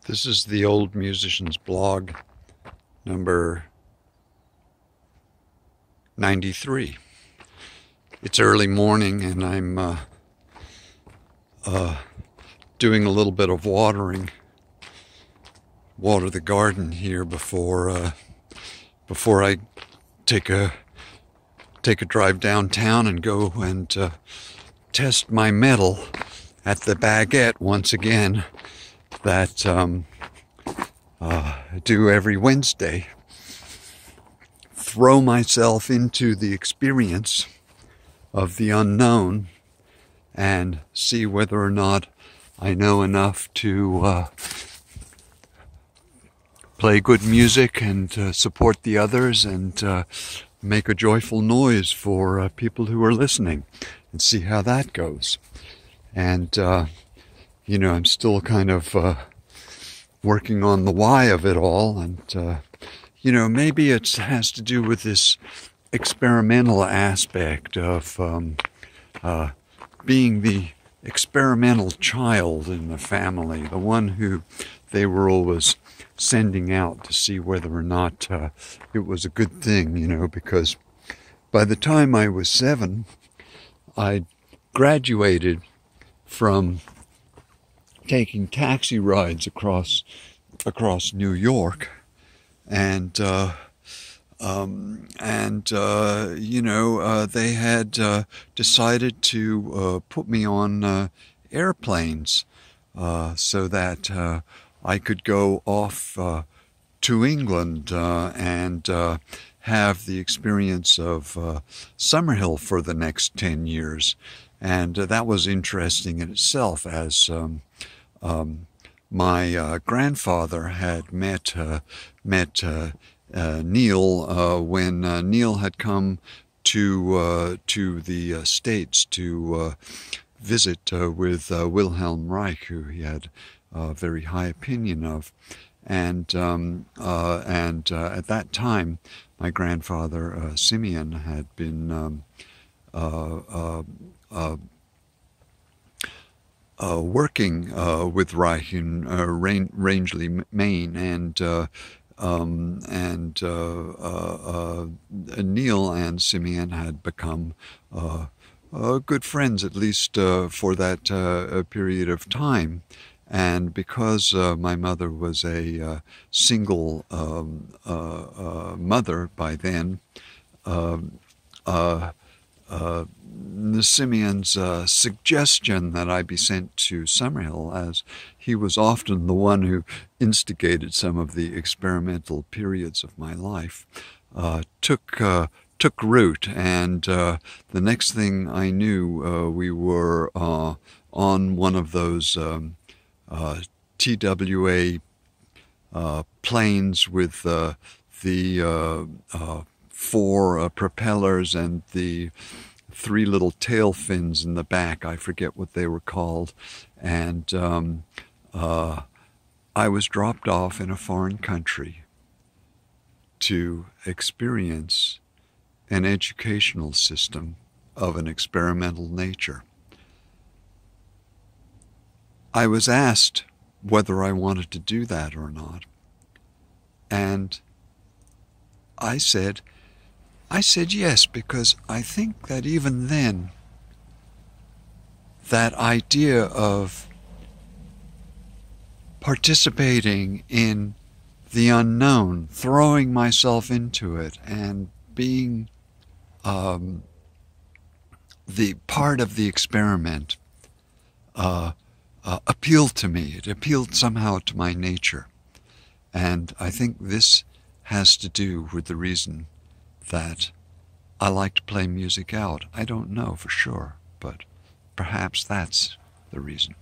This is the Old Musician's Blog, number 93. It's early morning and I'm doing a little bit of water the garden here before I take a drive downtown and go and test my mettle at the baguette once again that I do every Wednesday. Throw myself into the experience of the unknown and see whether or not I know enough to play good music and support the others and make a joyful noise for people who are listening, and see how that goes. And I'm still kind of working on the why of it all, and maybe it has to do with this experimental aspect of being the experimental child in the family, the one who they were always sending out to see whether or not it was a good thing, because by the time I was 7, I graduated from taking taxi rides across New York, and they had decided to put me on airplanes so that I could go off to England and have the experience of Summerhill for the next 10 years. And that was interesting in itself, as my grandfather had met Neil when Neil had come to the States to visit with Wilhelm Reich, who he had a very high opinion of, and at that time, my grandfather Simeon had been working with Reich in Rangeley, Maine, and Neil and Simeon had become good friends, at least for that period of time. And because my mother was a single mother by then, Simeon's suggestion that I be sent to Summerhill, as he was often the one who instigated some of the experimental periods of my life, took root. And the next thing I knew, we were on one of those TWA planes with the 4 propellers and the 3 little tail fins in the back. I forget what they were called. And I was dropped off in a foreign country to experience an educational system of an experimental nature. I was asked whether I wanted to do that or not, and I said yes, because I think that even then, that idea of participating in the unknown, throwing myself into it, and being the part of the experiment appealed to me. It appealed somehow to my nature. And I think this has to do with the reason that I like to play music out. I don't know for sure, but perhaps that's the reason.